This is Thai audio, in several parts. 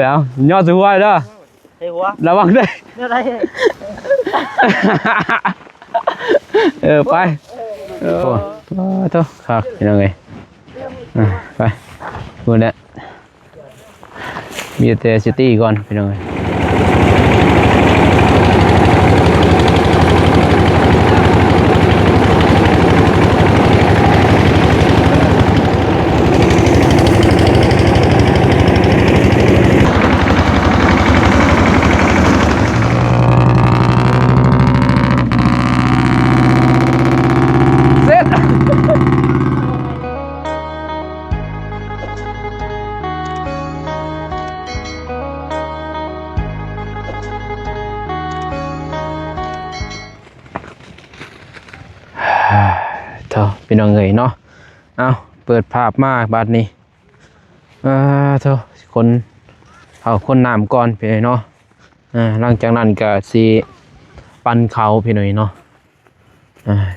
เอาย่อสิหัวเด้อเฮ้ยหัวระวังด้วยอะไรไปโอ้โตครับยังไงไปพูดเนี่ยมีแต่ซิตี้ก่อนพี่น้องพี่น้องเอ๋ยเนาะเอาเปิดภาพมาบัดนี้คนเอาคนน้ำก่อนพี่น้อยเนาะหลังจากนั้นก็สิปั่นเขาพี่น้อยเนาะ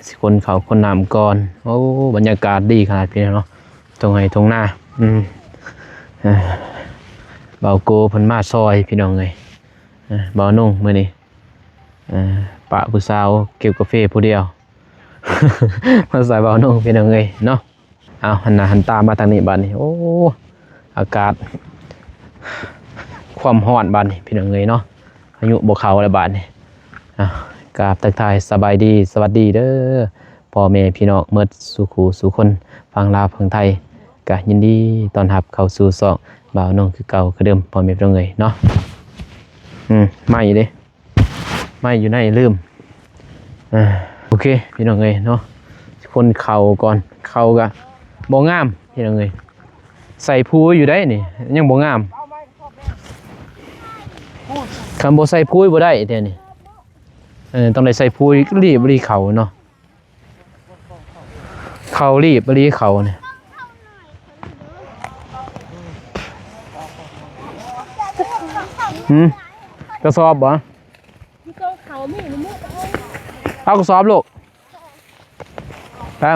สิคนเขาคนน้ำก่อนโอ้บรรยากาศดีขนาดพี่น้อยเนาะตรงไหนตรงหน้าเบาโกพันมาซอยพี่น้องเอ๋ยเบานุ่งมื้อนี้ปะผู้สาวเก็บกาแฟผู้เดียวมาใส่เบาหนุ่มเป็นยังไงเนาะเอาหันตามาทางนี้บ้านนี้โอ้อากาศความร้อนบ้านนี้เป็นยังไงเนาะอายุบวกเขาอะไรบ้านนี้กราบทักทายสบายดีสวัสดีเด้อพ่อแม่พี่น้องเมื่อสู่ขู่สู่คนฟังลาวฟังไทยก็ยินดีต้อนรับเข้าสู่ซอกเบาหนุ่มคือเก่าคือเดิมพ่อแม่พี่น้องเนาะไม่อยู่ดิไม่อยู่ไหนลืมโอเคพี่น้องเอ้ยเนาะคนเข่าก่อนเข่าก็บ่งามพี่น้องเอ้ยใส่พูอยู่ได้นี่ยังบ่งามคำบ่ใส่พูบ่ได้เดี๋ยวนี้ต้องได้ใส่พูรีบเข่าเนาะเข่ารีบเข่าเนี่ยกระสอบบ่เอากระสอบลูกเอา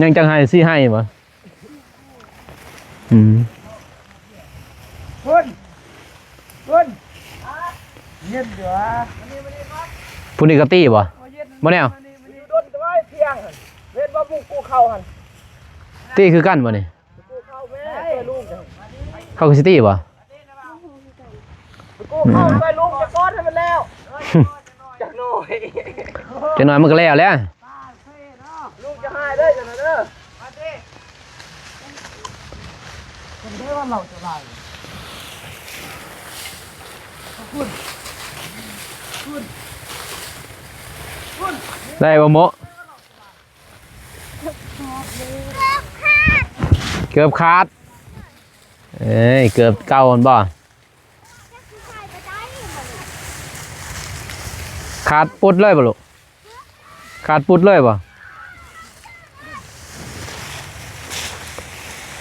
ยังจังให้สิให้บ่คุณเย็นเด้อผู้นี้ก็ตีบ่แนวตีคือกันบ่นี่เขาคือสิตีบ่เข้าไปลุงจะก้อนให้มันแล้วจักหน่อยมันก็แล้วลุงจะหายได้จังนะเด้อมาดิคนเด้อว่าเราจะได้คุณได้บ่โมเกือบขาดเกือบเก่ามันบ่ขาดปุดเลยบ่ลูกขาดปุดเลยบ่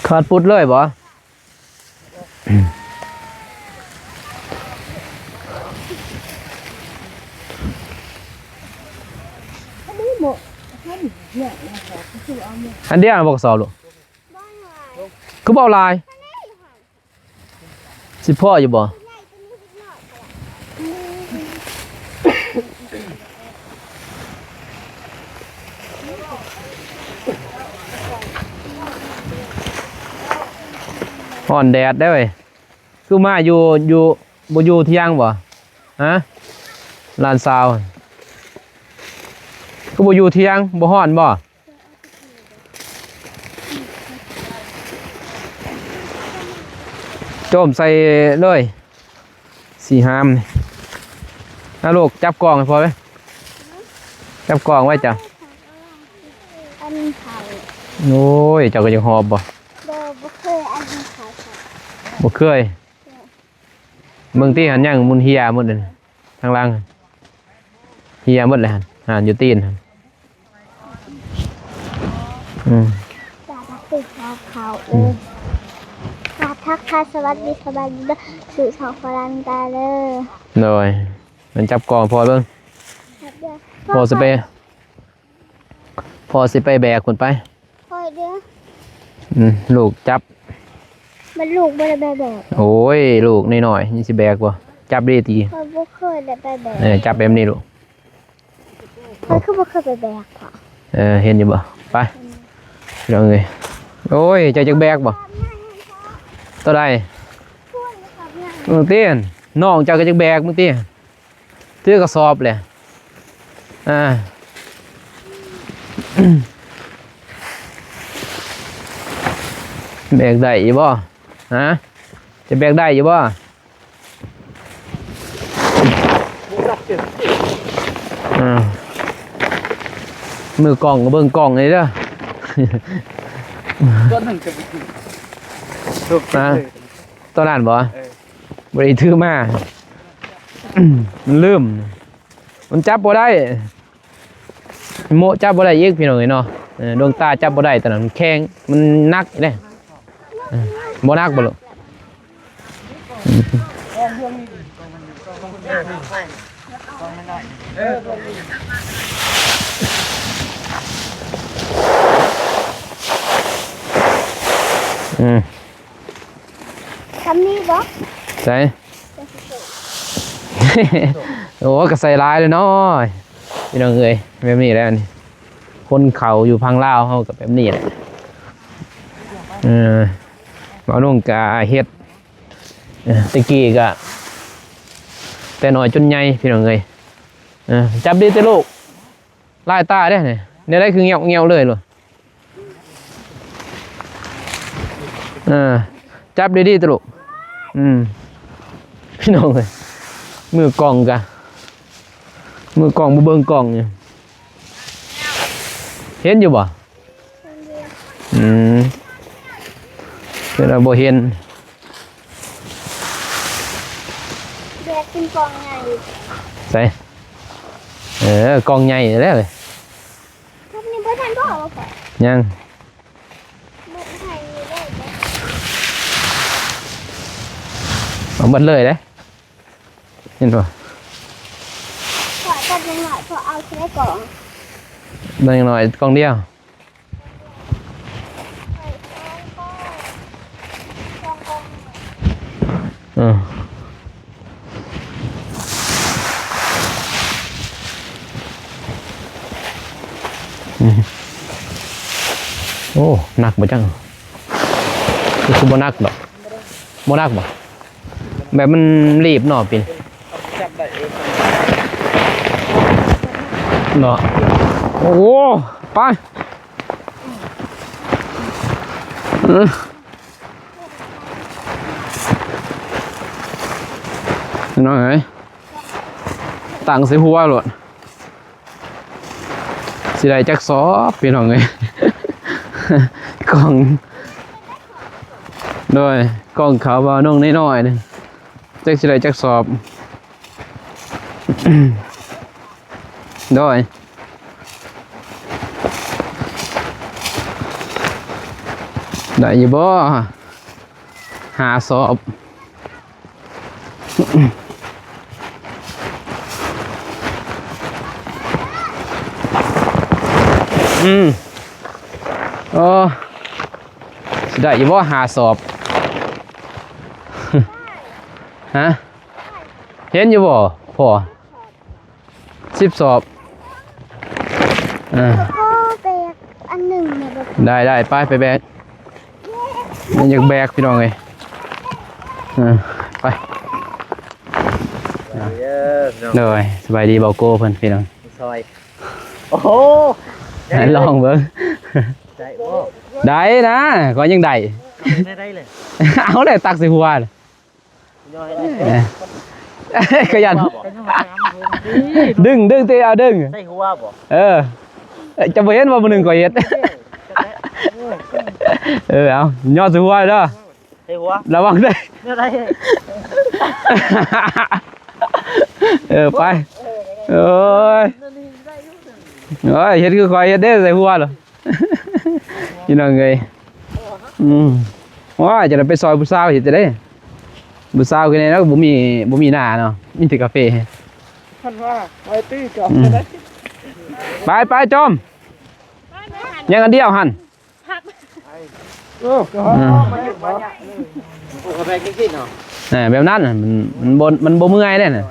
ขาดปุดเลยบ่อันเดียวบอกสอบลูกคือเบาลายสิพ่ออยู่บ่อ่อนแดดได้เว้ยคือมาอยู่บ่อยู่เที่ยงบ่ฮะลานซาวคือบ่อยู่เที่ยงบ่ฮ้อนบ่โจมใส่เลยสีหามนี่ลูกจับกล่องให้พอไหมจับกล่องไว้จ้ะโอ้ยเจ้าก็ยังหอบบ่บ่เคยเมืองตีหันยังมุนเฮียหมดเลยทางล่างเฮียหมดเลยหันอยู่ตีนจะติดเขาทักทายสวัสดีสบายดีสื่อสองพลังตาเลยหน่อยมันจับกล่องพอเบิ้งพอสเปรย์ อสิไปแบกคนไป คอยเด้อ ลูกจับ มันลูกบ่ได้แบบ โอ้ยลูกน้อยๆนี่สิแบกบ่จับได้ตี คอยบ่เคยได้ไปแบบ จับแบบนี้ลูก คอยคือบ่เคยไปแบบค่ะ เห็นอยู่บ่ไปพี่น้องเอ้ยโอ้ยเจะจักแบกบ่ตัวใดมึงเตี้ยนน้องเจ้าก็จักแบกมึงเตี้ยถือกระสอบแหละแบกได้อยู่บ่ฮะจะแบกได้อยู่บ่มือกล่องก็เบิ่งกล่องเลยเด้อ ต้นหนึ่งจะถูก นะตอนนั้นบ่บ่ได้ถือมา มันลืมมันจับบ่ได้โมจับบ่ได้อีกพี่น้องเอ้ยเนาะดวงตาจับบ่ได้ตอนนั้นมันแข็งมันหนักเด้บ่หนักบ่ลูกทำนี่บ่ ใส่ โอ้ก็ใส่ร้ายเลยเนาะพี่น้องเอ้ยแบบนี้แล้วนี่คนเขาอยู่พังลาวเฮากับแบบนี้แหละบ่นุ่งกะเฮ็ดตะกี้ก็แต่น้อยจนใหญ่พี่น้องเอ้ยจับดีเด้อลูกลายตาเด้นี่เนี่ยได้คือเงียวๆเลยลูกจับดีๆเด้อลูกพี่น้องเอ้ยมือกล่องกะมือกล่องบ่เบิ่งกล่องเนี่ยเห็นอยู่บ่เดี๋ยวเราบ่เห็น แบกเป็นกองใหญ่ ใส่กล่องใหญ่แล้วเลย ทำนี่บ่ทันบ่เอาค่ะ ยัง บ่ทันนี่ได้บ่ เอาหมดเลยเด้เห็นบ่ ขอตัดยังหน่อยขอเอาแค่กล่อง เบิ่งหน่อยกล่องเดียวโอ้หนักบ่จังคือบ่หนักดอกบ่หนักบ่แบบมันรีบเนาะปิ่น จับได้เอง เนาะโอ้โหไปน้องเอ้ยตั้งใส่หัวโลดสิได้จักสอบพี่น้องเอ้ย กล่องโดยกล่องขาวบาน้องน้อยๆนึงจักสิได้จักสอบ โดยได้อยู่บ่หาสอบโอ้สิได้อยู่บ่หาสอบ ฮะเห็นอยู่บ่พอ10 สอบ แล้วก็แบกอันหนึ่งเนี่ยแบบ ได้ไปแบกมันอยากแบกพี่น้องเลยไปเลยสบายดีเบาโก้เพิ่นพี่น้อง ซอยโอ้โห ลองเบิ่ง ได้โอ้ ได้นะก็ยังได้ ได้เลย เอาเลยตักใส่หัวเลย ย่อยได้ ขยันดึงเตะเอาดึง ใส่หัวบ่ จะบ่เห็นว่ามื้อนึงก็เฮ็ดเอาย่อใส่หัวเด้อ ใส่หัว ระวังเด้อ เนี่ยได้ ไปโอ้ยเฮ็ดคือคอยเฮ็ดได้ใส่หัวเหรอพี่น้องเอ้ยว่าจะได้ไปซอยผู้สาวเฮ็ดจะได้ผู้สาวคือในแล้วบ่มีหน้าเนาะมีแต่กาแฟ ท่านว่าไว้ตี้จอมได้ ไปจอม ยังอันเดียวหั่น โอ้ก็ อืม โอ้กาแฟกิ๊กๆเนาะ แบบนั้นน่ะมันบ่เมื่อยเด้น่ะ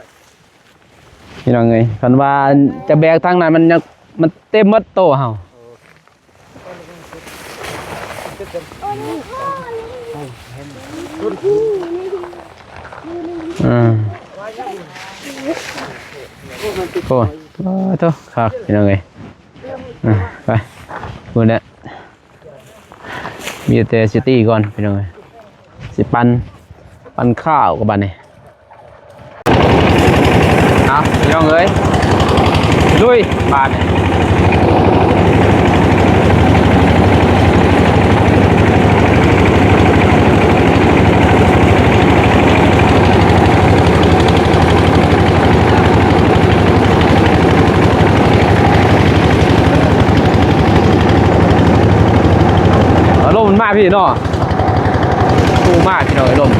พี่น้องเอ้ยคันว่าจะแบกทางนั้นมันยังมันเต็มหมดโตเฮาอืมโอ้โตครับพี่น้องเอ้ยไปพูดแล้วมีแต่ซิตี้ก่อนพี่น้องเอ้ยสิปันข้าวกับบัดนี้เอาพี่น้องเอ้ยลุยบาดนี่ลมมันมากพี่เนาะตู้มากพี่น้องไอ้ลม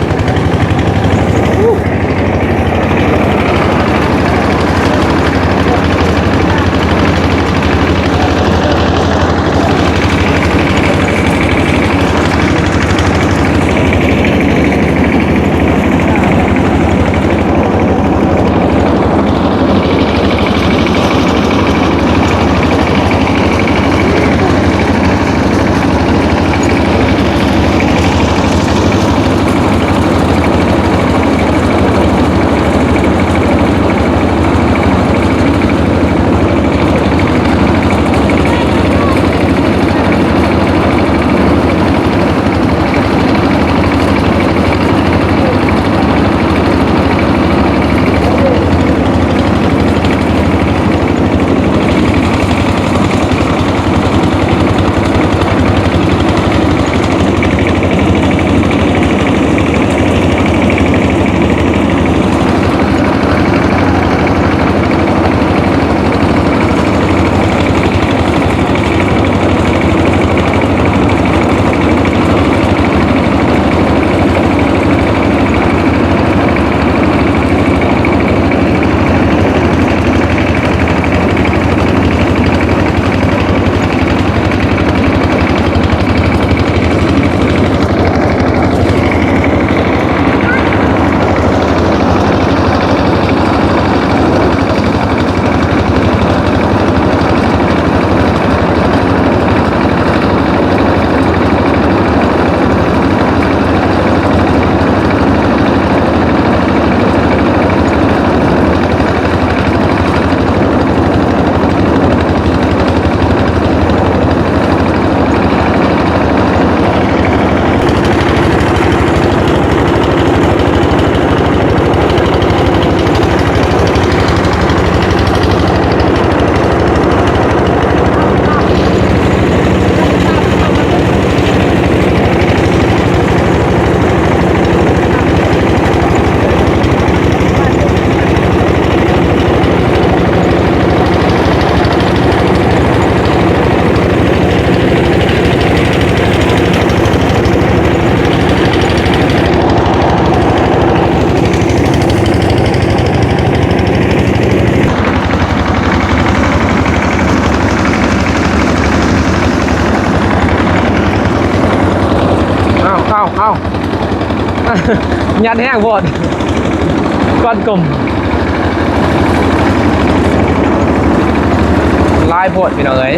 เอายัดแห้งโพดก้อนกลมลายโพดพี่น้องเอ้ย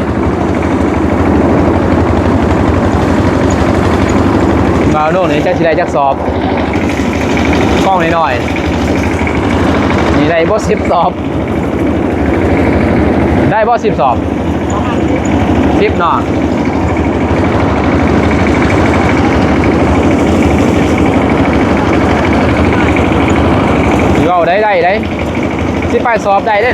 บ่าวโน่นนี่จะสิได้จักสอบกล้องน้อยๆนี่ได้บ่10สอบได้บ่10สอบ10เนาะเอาได้สิไปสอบได้เด้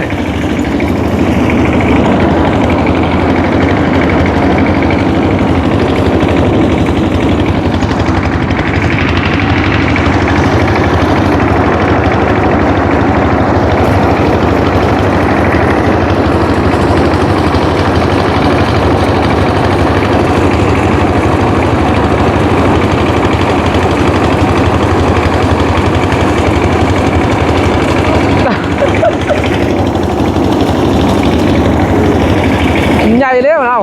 ใหญ่เร็วเรา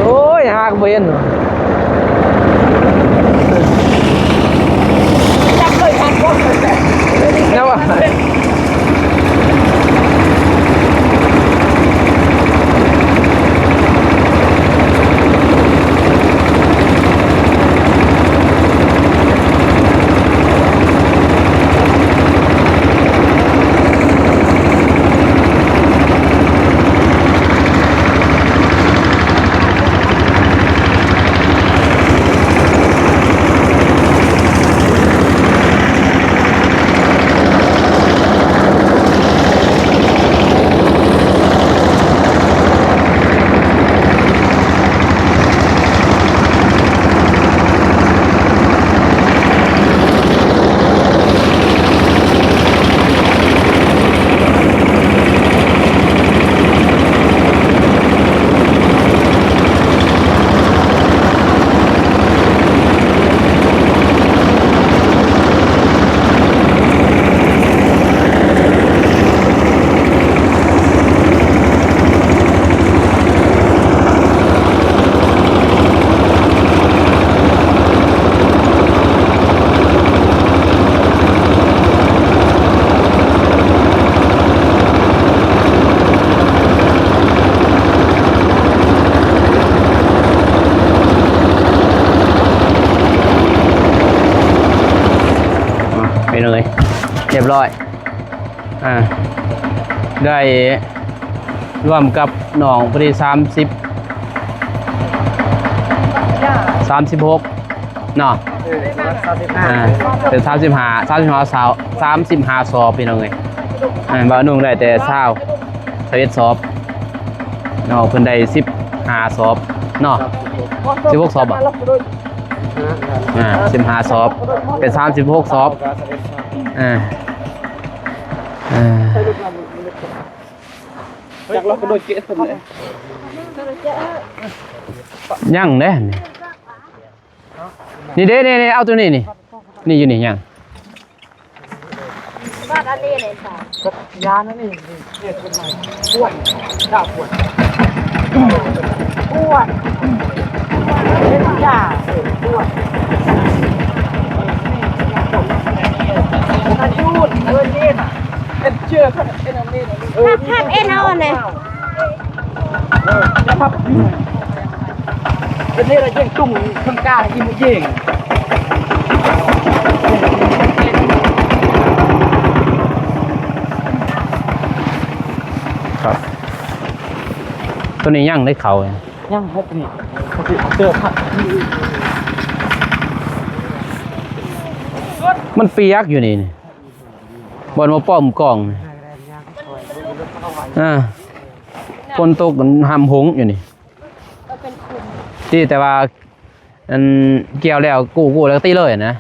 โอ้ยหากเวียนจับเลยหักก้นเลยแล้วอ่ะไปเลยเรียบร้อยได้ร่วมกับหนองพอดี36เนาะเป็น35สอบพี่น้องเอ้ยบ่าวนุ่งได้แต่21สอบเนาะเพิ่นได้15สอบเนาะ16สอบอ่ะ15สอบเป็น36สอบจากเรากระโดดเกะผมเลย ยังเด้นี่เด้นี่เอาตัวนี้นี่อยู่นี่ยัง บ้านอันนี้เลยค่ะ ยานั่นนี่เนี่ยคนใหม่ปวดดาวปวดเป็นยาปวดอายุเนี่ยเป็นเชื่อเขาเป็นอะไรเนี่ย พักเอ็นเอาเนี่ย จะพับเป็นอะไรยังตุ้งข้างกายิงยิง ครับตัวนี้ยังได้เข่าเลย ยังครับนี่เจอผัก มันเปียกอยู่นี่บอลมาป้อมกล่องคนตกหำหงอยู่นี่ที่แต่ว่าอันเกี่ยวแล้วกู้แล้วตีเลยนะ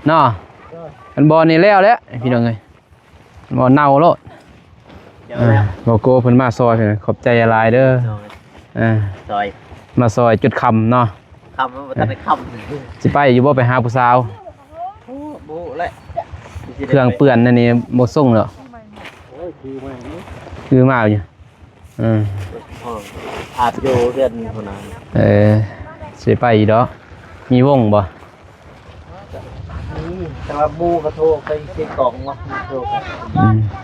เนาะอันบอลนี่แล้วพี่น้องเลยบอลเน่าโลดบอกโก้เพิ่นมาซอยเพิ่นขอบใจหลายเด้อซอย มาซอยจุดคำเนาะ คำมันจะได้คำ สิไปอยู่บ่ไปหาผู้สาว โบ้เลย เครื่องเปื้อนนั่นนี่บ่ส่งหรอกคือมาอยู่อาบอยู่เดือนคนนั้น สิไปอีดอกมีวงบ่ แต่ว่าบูกระโทกไปเช็คกล่องวะโทร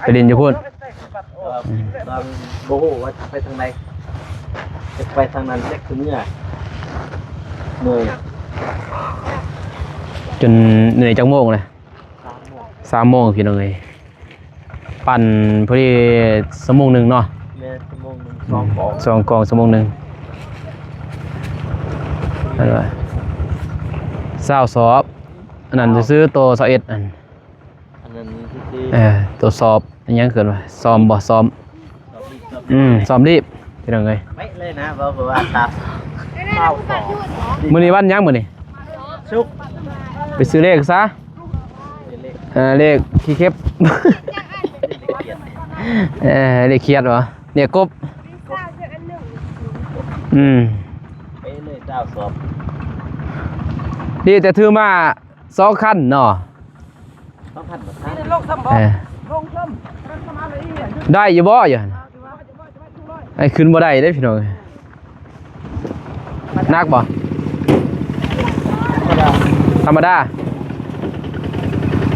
ไปเรียนอยู่พุ่น ตอนบูว่าไปทางไหนจะไปทางนั้นเล็กคือเมื่อจนเหนื่อยจังโมงเลย3 โมงพี่น้องเอ้ยปั่นพอดีชั่วโมงนึงเนาะ แม่ชั่วโมงนึง2 กล่อง2 กล่องชั่วโมงนึงนั่นว่า20 สอบ อันนั้นจะซื้อตัวซอเอ็ดอัน อันนั้นคือ ตัวสอบอันยังเกิดว่าซ้อมบ่ซ้อมซ้อมรีบพี่น้องเอ้ย ไม่เลยนะเพราะว่าตับข้าวสอง มื้อนี้วันหยังมื้อนี้ ชุก ไปซื้อเลขซะ เลขขี้เข็บ เลขเครียดวะเนี่ยกบไปเลยเจ้าสอบ นี่แต่ถือมา2คันเนาะ ต้องพันแบบ นี่ลงซ้ำบ่ เออ ลงซ้ำรัฐมาเลยอีก ได้อยู่บ่อยู่หั่นไอ้ขึ้นบ่ได้เด้พี่น้องนักบ่ธรรมดา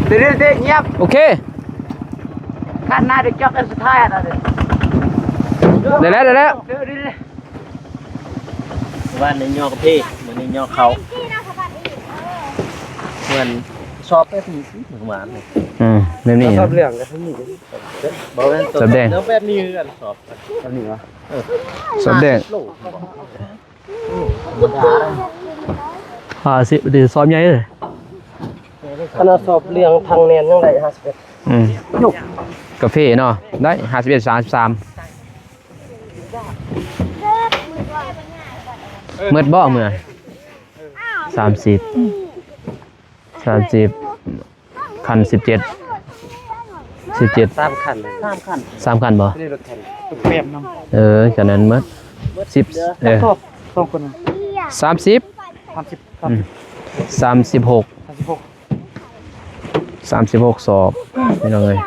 เดี๋ยวเงียบ โอเค ข้างหน้าเด็กจอกอันสุดท้ายอ่ะเดี๋ยว ได้แล้วได้แล้ว วันนี้ยอกพี่เหมือนนี้ยอกเขาเหมือนชอบแบบนี้เหมือนหวานเลย แบบนี้ ชอบเรื่องกันทั้งนี้ บอกว่า สอบแดง แล้วแบบนี้กันสอบ อันนี้วะ สอบแดง โลก 50ดิซ้อมใหญ่เลย ขนาดสอบเรื่องทางแนนยังได้51ยุก กาแฟเนาะได้51 33เมื่อบ่เมื่อ30คัน17 3คัน3คันบ่ นี่รถแข่งตุ๊กแป๊บนำ จากนั้นเมื่อ102คน30 36 36สอบพี่น้องเอ้ย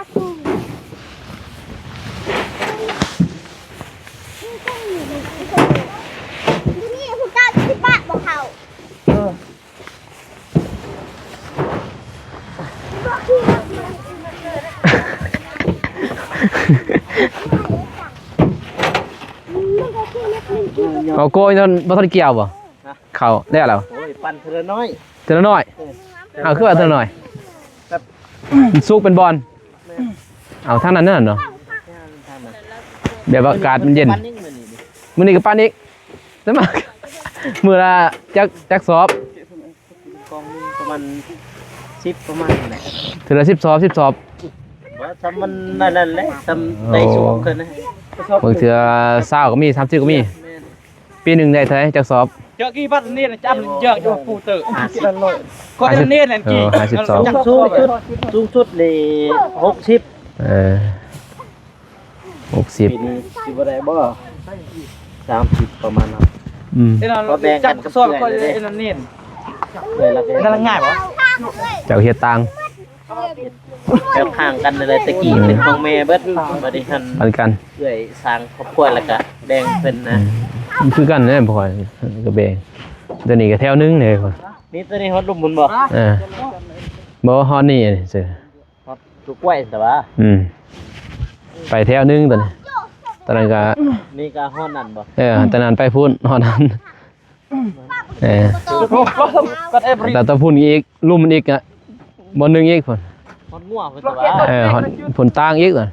นี่คือการที่บ้านบอกเขา เอาโกยนั่นบ่ทันเกี่ยวบ่เข้าได้แล้ว โอ้ยปั่นเธอน้อย เท่าน้อยเอาคือว่าเท่าน้อยสุกเป็นบอลเอาทางนั้นนั่นเนาะเดี๋ยวอากาศมันเย็น ปั่นนิ่งเหมือนนี่ มื้อนี้ก็ปานอีกได้มามื้อละจักสอบ กองนึงประมาณ10ประมาณนั่นแหละ ถือละ10สอบ ว่าทำมันนั่นแหละทำได้สูงขึ้นนะ บางเทื่อ20ก็มี30ก็มี ปีหนึงได้เท่าไหร่จักสอบ เยอะกี่บัตรนี่นะจำเยอะอยู่ปูเตอร์ก็จะนี่แหละกี่ จังสูงสุดเลย60 60 ปีนี้สิบ่ได้บ่30ประมาณนั้น ไอ้นั่นจับสอบก็ไอ้นั่นนี่ เลยละ นั่นง่ายปะ เจ้าเฮ็ดตัง จะห่างกันเลยตะกี้เป็นของแม่เบิดบ่ได้ทัน ปันกัน เอื้อยสร้างครอบครัวแล้วก็แดงเพิ่นนะ มันคือกันเนี่ยพ่อยก็แบ่งตัวนี้ก็แถวนึงเลยพ่อ นี่ตัวนี้ฮอดลุมมุนบ่ บ่ฮอดนี่ซื่อ ฮอดทุกไว้แต่ว่า ไปแถวนึงตัวนี้ตอนนั้นก็ นี่ก็ฮอดนั่นบ่ ตอนนั้นไปพุ่นฮอดนั้นก็เอฟรี แต่ตะพุ่นอีกลุ่มมันอีกอ่ะบ่นึงอีกพุ่น ฮอดงัวเพิ่นแต่ว่า ฮอดพุ่นต่างอีกตั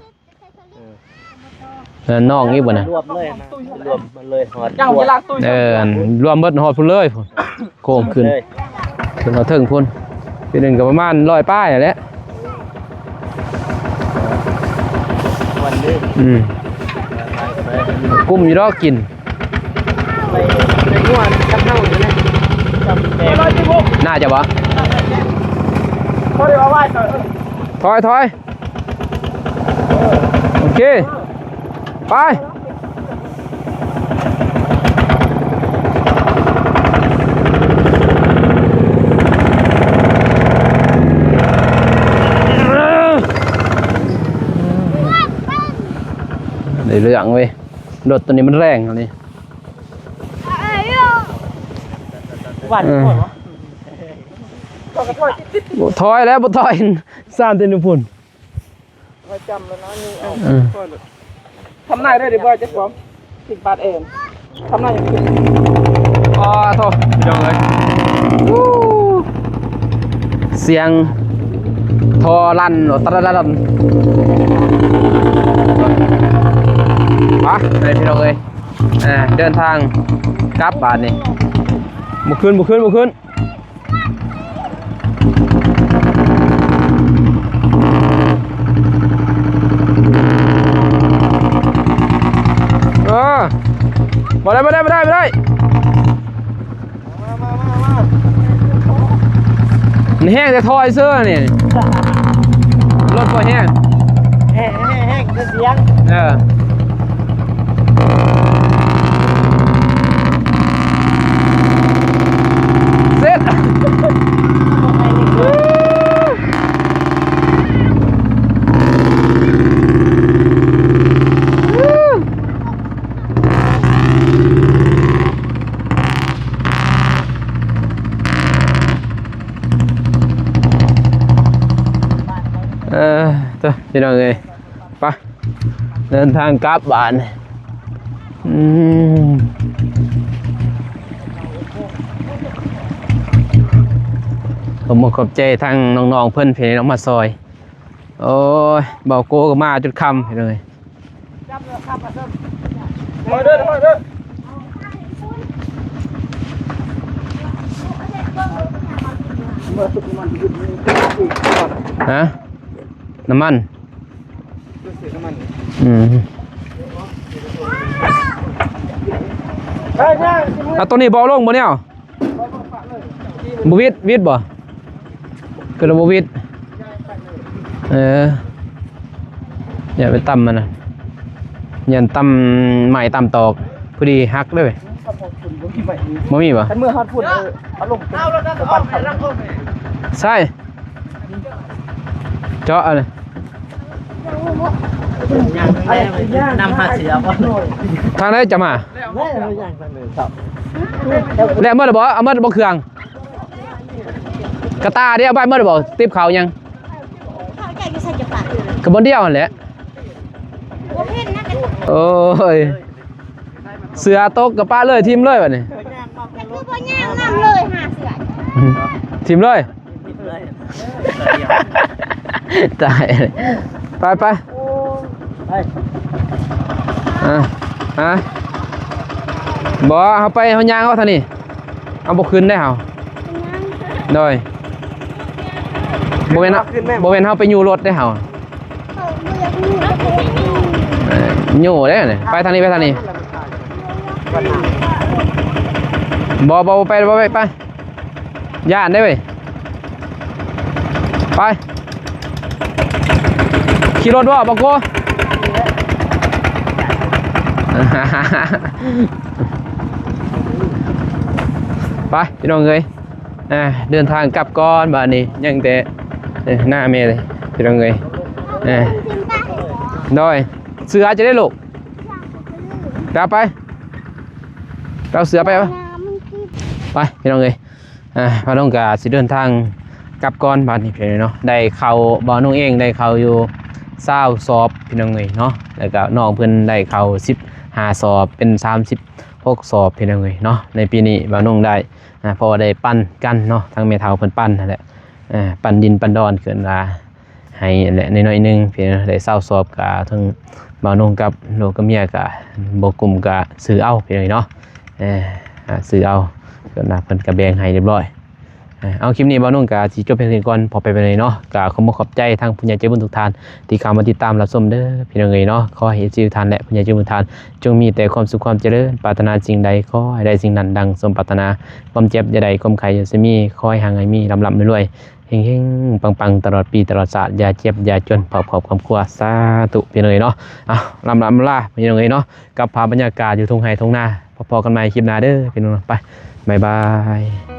วน้องอีกบ่น่ะ รวมเลยนะรวมมันเลยฮอด ยังจะล้างตู้ รวมเบิดฮอดพุ่นเลยพุ่นโค้งขึ้น เลย ขึ้นมาถึงพุ่นปีนึงก็ประมาณ100ป้ายนั่นแหละ วันนี้ กุ้มอยู่ดอกกิน ไปงัวกับเฮาอยู่นะจำแดง น่าจะบ่ เขาเรียกว่าไหว้ต่อ ถอยโอเคไปได้เรื่องเว้ยรถตัวนี้มันแรงอันนี้ หวานก่อนวะก็กระท้อยติด ถอยแล้วบ่ถอยสร้างแต่นึงพุ่น จำแล้วนะนี่ทำนายได้ดิบ่อยจะพร้อม10 บาทเองทำนายอย่างนี้ อ๋อโทษพี่น้องเลยเสียงทอลั่นตะลั่นไปพี่น้องเลยเดินทางกลับบ้านนี่บุขึ้น บ่ได้ มามามามา มันแห้งแต่ทอยเสื้อนี่รถบ่แห้ง แห้งเสียง เสร็จตัวพี่น้องเอ้ยไปเดินทางกลับบ้านผมขอบใจทางน้องๆเพื่อนเพลน้องมาซอยโอ้ยเบาโก้ก็มาจุดคำเลย มาเด้อมาเด้อ ฮะน้ำมัน ใช่ใช่ เอาตัวนี้บอลลงบ่เนี่ยบวิดบ่คือระบบวิดอย่าไปต่ำมันนะอย่าต่ำใหม่ต่ำตอกพอดีฮักด้วยบ่มีบ่ เมื่อฮอดพุ่นเอาลงเอาแล้วก็ปั่นเขา ใช่เจาะอะไร นำหาเสียบ่ ทางไหนจะมา แม่เราย่างทางนี้ครับ แล้วเมื่อไหร่บ่เอาเมื่อไหร่บ่เครื่องกระตาเดียวไปเมื่อไหร่บ่ติบเขายัง เขาใจจะใส่จะปาก กระบวนเดียวนั่นแหละ โอเพนนะกัน โอ้ยเสือตกกับป้าเลยทีมเลยแบบนี้ แต่คือพ่อย่างน้ำเลยหาเสือ ทีมเลยตายไปไปบ่เขาไปเขาย่างเขาท่านี่เอาบกคืนได้เหรอโดยโบเวนเขาไปยูรถได้เหรอ เขาเบื่อหนูแล้วเขา ยูได้เนี่ยไปทางนี้ไปทางนี้บ่ไปย่านได้เว้ยไปขี่รถบ่บอกกูไปพี่น้องเอ้ยเดินทางกลับก่อนบ้านนี้ยังแต่หน้าเมย์เลยพี่น้องเอ้ยโดยเสือจะได้ลูกกลับไปเราเสือไปปะไปพี่น้องเอ้ยพาน้องกาสิเดินทางกลับก่อนบ้านนี้พี่น้องเนาะได้เข้าบ้านน้องเองได้เข้าอยู่20 สอบพี่น้องเอ้ยเนาะแล้วก็น้องเพิ่นได้เข้า15 สอบเป็น36 สอบพี่น้องเอ้ยเนาะในปีนี้บ้านน้องได้พอได้ปั้นกันเนาะทางเมทาเพิ่นปั้นนั่นแหละปั้นดินปั้นดอนเกินว่าให้แหละน้อยๆนึงพี่น้องได้20 สอบกะทั้งบ้านน้องกับลูกกับเมียกะบ่กลุ่มกะซื้อเอาพี่น้องเนาะซื้อเอาเกินว่าเพิ่นก็แบ่งให้เรียบร้อยเอาคลิปนี้บ่าวนุ่งกะสิจบเพียงเท่านี้ก่อนพอไปเลยเนาะกะขอบใจทางผู้ใหญ่ใจบุญทุกท่านที่เข้ามาติดตามรับชมเด้อพี่น้องเอ้ยเนาะขอให้ทุกท่านและผู้ใหญ่ใจบุญทุกท่านจงมีแต่ความสุขความเจริญปรารถนาสิ่งใดขอให้ได้สิ่งนั้นดังสมปรารถนาความเจ็บอย่าได้ความไข้อย่าสิมีขอให้ห่างให้มีร่ำรวยเฮงๆปังๆตลอดปีตลอดชาติอย่าเจ็บอย่าจนพร้อมความครัวสาธุพี่น้องเอ้ยเนาะลำลาพี่น้องเอ้ยเนาะกับภาพบรรยากาศอยู่ทุ่งไร่ทุ่งนาพอๆกันใหม่คลิปหน้าเด้อพี่น้องไปบ๊ายบาย